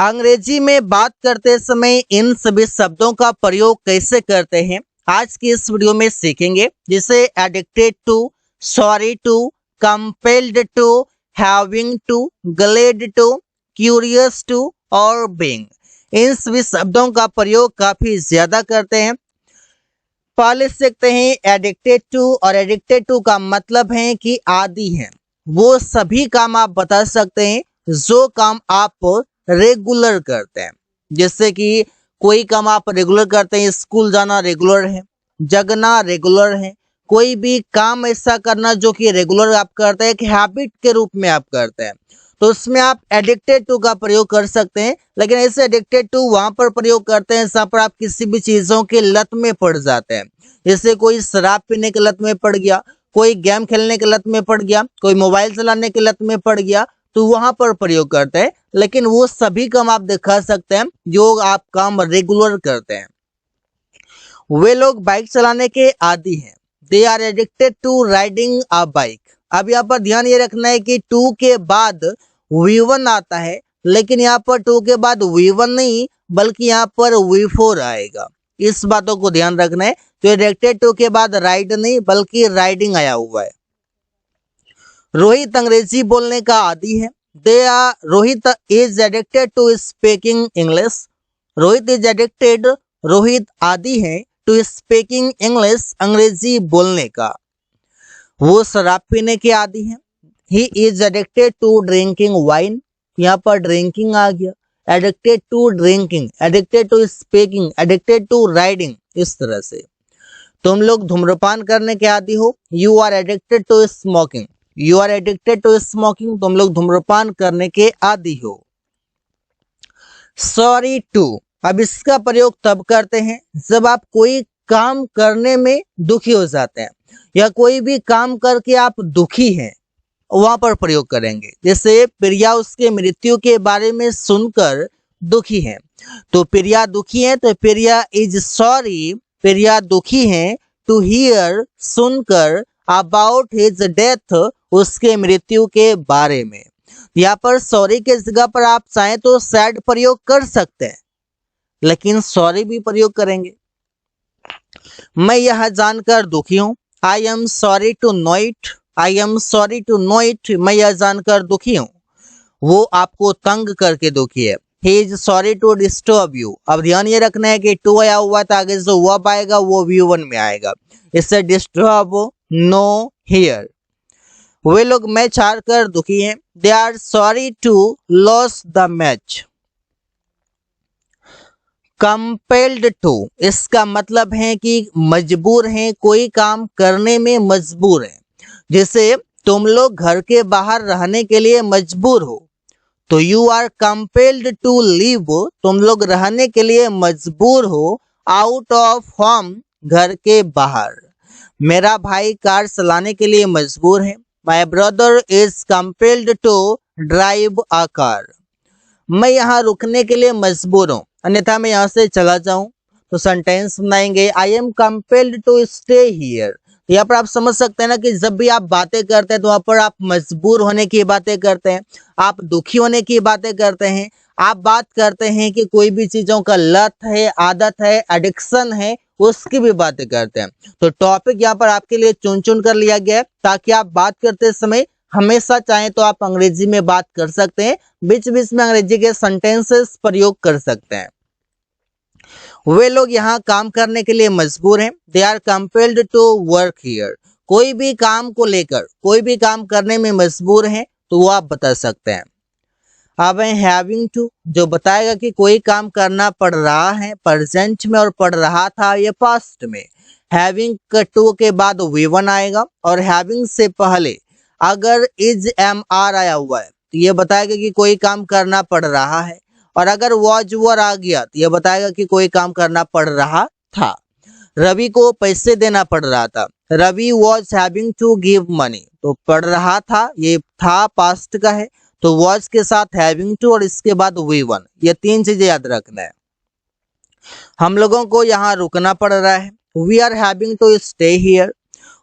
अंग्रेजी में बात करते समय इन सभी शब्दों का प्रयोग कैसे करते हैं आज की इस वीडियो में सीखेंगे, जिसे addicted to, sorry to, compelled to, having to, glad to, curious to और बीइंग, इन सभी शब्दों का प्रयोग काफी ज्यादा करते हैं। पहले सीखते हैं एडिक्टेड टू, और एडिक्टेड टू का मतलब है कि आदी हैं। वो सभी काम आप बता सकते हैं जो काम आप रेगुलर करते हैं, जैसे कि कोई काम आप रेगुलर करते हैं, स्कूल जाना रेगुलर है, जगना रेगुलर है, कोई भी काम ऐसा करना जो कि रेगुलर आप करते हैं, एक हैबिट के रूप में आप करते हैं, तो उसमें आप एडिक्टेड टू का प्रयोग कर सकते हैं। लेकिन ऐसे एडिक्टेड टू वहां पर प्रयोग करते हैं जहां पर आप किसी भी चीजों के लत में पड़ जाते हैं, जैसे कोई शराब पीने के लत में पड़ गया, कोई गेम खेलने के लत में पड़ गया, कोई मोबाइल चलाने के लत में पड़ गया, तो वहां पर प्रयोग करते हैं। लेकिन वो सभी काम आप दिखा सकते हैं जो आप काम रेगुलर करते हैं। वे लोग बाइक चलाने के आदी हैं। They are addicted to riding a bike. अब यहाँ पर ध्यान ये रखना है कि टू के बाद V1 आता है, लेकिन यहाँ पर टू के बाद V1 नहीं बल्कि यहाँ पर V4 आएगा। इस बातों को ध्यान रखना है। तो एडिक्टेड टू के बाद राइड नहीं बल्कि राइडिंग आया हुआ है। रोहित अंग्रेजी बोलने का आदी है। Rohit is addicted to speaking English. Rohit is addicted, Rohit आदी है टू स्पीकिंग इंग्लिश, अंग्रेजी बोलने का। वो शराब पीने के आदी है। He is addicted to drinking wine. यहाँ पर ड्रिंकिंग आ गया। Addicted to drinking, addicted to speaking, addicted to riding, इस तरह से। तुम लोग धूम्रपान करने के आदी हो। You are addicted to smoking. You are addicted to smoking, तुम लोग धूम्रपान करने के आदी हो। सॉरी टू, अब इसका प्रयोग तब करते हैं जब आप कोई काम करने में दुखी हो जाते हैं, या कोई भी काम करके आप दुखी हैं, वहां पर प्रयोग करेंगे। जैसे प्रिया उसके मृत्यु के बारे में सुनकर दुखी है, तो प्रिया दुखी है तो प्रिया इज सॉरी, प्रिया दुखी है टू हियर, सुनकर, अबाउट हिज डेथ, उसके मृत्यु के बारे में। यहाँ पर सॉरी के जगह पर आप चाहें तो सैड प्रयोग कर सकते हैं, लेकिन सॉरी भी प्रयोग करेंगे। मैं यह जानकर दुखी हूं। I am sorry to know it. I am sorry to know it, मैं यह जानकर दुखी हूं। वो आपको तंग करके दुखी है। He is sorry to disturb you। अब ध्यान ये रखना है कि टू आया हुआ था, आगे जो वर्ब आएगा वो V1 में आएगा। इससे डिस्टर्ब, नो, हियर। वे लोग मैच हार कर दुखी हैं। They are sorry to loss the match. Compelled to, इसका मतलब है कि मजबूर हैं, कोई काम करने में मजबूर हैं। जैसे तुम लोग घर के बाहर रहने के लिए मजबूर हो, तो you are compelled to live, तुम लोग रहने के लिए मजबूर हो आउट ऑफ होम, घर के बाहर। मेरा भाई कार चलाने के लिए मजबूर है। My brother is compelled to drive a car. मैं यहाँ रुकने के लिए मजबूर हूँ, अन्यथा मैं यहाँ से चला जाऊं, तो सेंटेंस बनाएंगे I am compelled to stay here. यहाँ पर आप समझ सकते हैं ना कि जब भी आप बातें करते हैं तो वहां पर आप मजबूर होने की बातें करते हैं, आप दुखी होने की बातें करते हैं, आप बात करते हैं कि कोई भी चीजों का लत है, आदत है, एडिक्शन है, उसकी भी बातें करते हैं। तो टॉपिक यहाँ पर आपके लिए चुन चुन कर लिया गया है ताकि आप बात करते समय हमेशा चाहें तो आप अंग्रेजी में बात कर सकते हैं, बीच बीच में अंग्रेजी के सेंटेंसेस प्रयोग कर सकते हैं। वे लोग यहाँ काम करने के लिए मजबूर हैं। They are compelled to work here. कोई भी काम को लेकर, कोई भी काम करने में मजबूर हैं, तो वो आप बता सकते हैं। अब है हैविंग टू, जो बताएगा कि कोई काम करना पड़ रहा है प्रेजेंट में, और पड़ रहा था ये पास्ट में। हैविंग टू के बाद V1 आएगा, और हैविंग से पहले अगर इज MR आया हुआ है तो ये बताएगा कि कोई काम करना पड़ रहा है, और अगर वॉज वर आ गया तो ये बताएगा कि कोई काम करना पड़ रहा था। रवि को पैसे देना पड़ रहा था। Ravi was having to give money, तो पड़ रहा था, ये था पास्ट का है, तो वॉज के साथ हैविंग टू और इसके बाद V1, ये तीन चीजें याद रखना है। हम लोगों को यहाँ रुकना पड़ रहा है। We are having to stay here.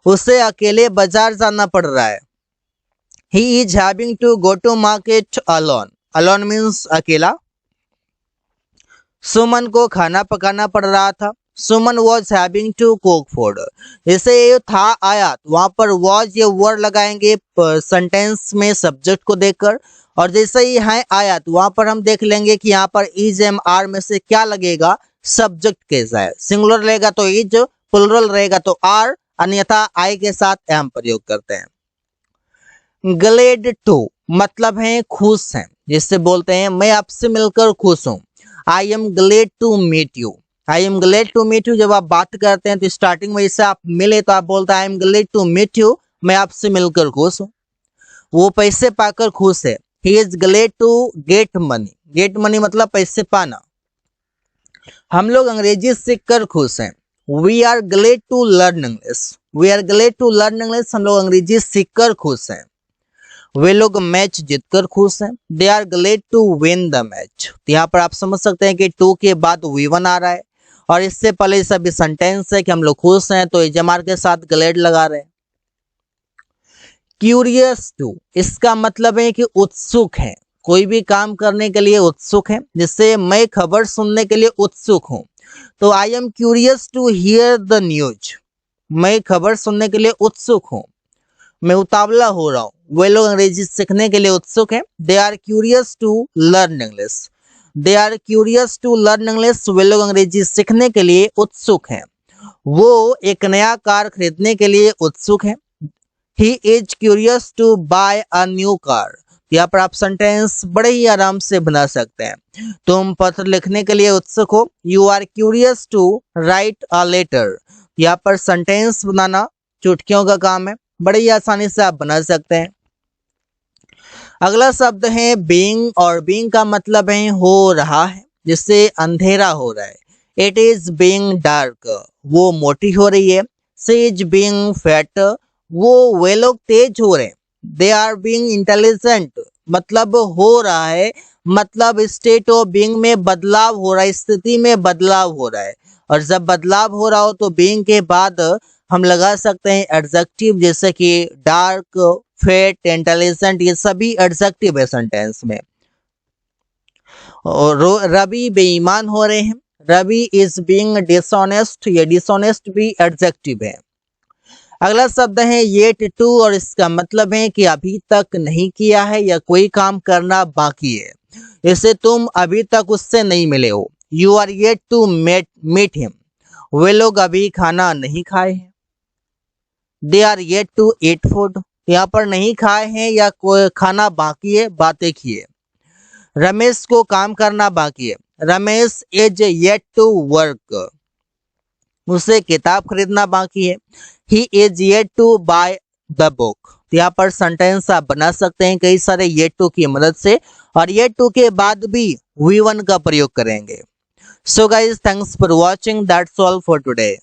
उसे अकेले बाजार जाना पड़ रहा है। He is having to go to market alone. Alone means अकेला। सुमन को खाना पकाना पड़ रहा था। Suman was having to cook food. जैसे ये था आया तो वहां पर वॉज ये वर्ड लगाएंगे सेंटेंस में सब्जेक्ट को देखकर, और जैसे ही है आया तो वहां पर हम देख लेंगे कि यहाँ पर इज एम आर में से क्या लगेगा, सब्जेक्ट कैसा है। सिंगुलर रहेगा तो इज, प्लुरल रहेगा तो आर, अन्यथा आई के साथ एम प्रयोग करते हैं। ग्लेड टू मतलब है खुश है, जिससे बोलते हैं मैं आपसे मिलकर खुश हूं। I am glad to meet you. I am glad to meet you जब आप बात करते हैं तो स्टार्टिंग में इससे आप मिले तो आप बोलते हैं I am glad to meet you, मैं आपसे मिलकर खुश हूं। वो पैसे पाकर खुश है। He is glad to get money. Get money मतलब पैसे पाना। हम लोग अंग्रेजी सीखकर खुश हैं। We are glad to learn English. We are glad to learn English, हम लोग अंग्रेजी सीखकर खुश हैं। वे लोग मैच जीतकर खुश हैं। They are glad to win the match. यहाँ पर आप समझ सकते हैं कि टू के बाद वी1 आ रहा है, और इससे पहले सभी सेंटेंस है कि हम लोग खुश हैं तो इजमार के साथ ग्लेड लगा रहे हैं। क्यूरियस टू, इसका मतलब है कि उत्सुक है, कोई भी काम करने के लिए उत्सुक है। जिससे मैं खबर सुनने के लिए उत्सुक हूं, तो I am curious to hear the news. मैं खबर सुनने के लिए उत्सुक हूं, मैं उतावला हो रहा हूँ। वे लोग अंग्रेजी सीखने के लिए उत्सुक हैं। They are curious to learn English. They are curious to learn English, वे लोग अंग्रेजी सीखने के लिए उत्सुक हैं। वो एक नया कार खरीदने के लिए उत्सुक है। He is curious to buy a new car. यहाँ पर आप सेंटेंस बड़े ही आराम से बना सकते हैं। तुम पत्र लिखने के लिए उत्सुक हो। You are curious to write a letter. यहाँ पर सेंटेंस बनाना चुटकियों का काम है, बड़े ही आसानी से आप बना सकते हैं। अगला शब्द है बीइंग, और बीइंग का मतलब है हो रहा है, जिससे अंधेरा हो रहा है। इट इज बीइंग डार्क, वो मोटी हो रही है। शी इज बीइंग फैट, वे लोग तेज हो रहे हैं। दे आर बीइंग इंटेलिजेंट, मतलब हो रहा है, मतलब स्टेट ऑफ बीइंग में बदलाव हो रहा है, स्थिति में बदलाव हो रहा है। और जब बदलाव हो रहा हो तो बीइंग के बाद हम लगा सकते हैं एडजेक्टिव, जैसे कि डार्क, फेट, इंटेलिजेंट, ये सभी एडजेक्टिव है सेंटेंस में। और रवि बेईमान हो रहे हैं। रवि इज बीइंग डिसऑनेस्ट, ये डिसऑनेस्ट भी एडजेक्टिव है। अगला शब्द है येट टू, और इसका मतलब है कि अभी तक नहीं किया है या कोई काम करना बाकी है। जैसे तुम अभी तक उससे नहीं मिले हो। You are yet to meet him, वे लोग अभी खाना नहीं खाए हैं। They are yet to eat food, यहाँ पर नहीं खाए हैं या कोई खाना बाकी है, बातें किए। रमेश को काम करना बाकी है। Ramesh is yet to work, उसे किताब खरीदना बाकी है। He is yet to buy the book. यहाँ पर सेंटेंस आप बना सकते हैं कई सारे येट टू की मदद से, और येट टू के बाद भी वी1 का प्रयोग करेंगे। So guys, thanks for watching, that's all for today.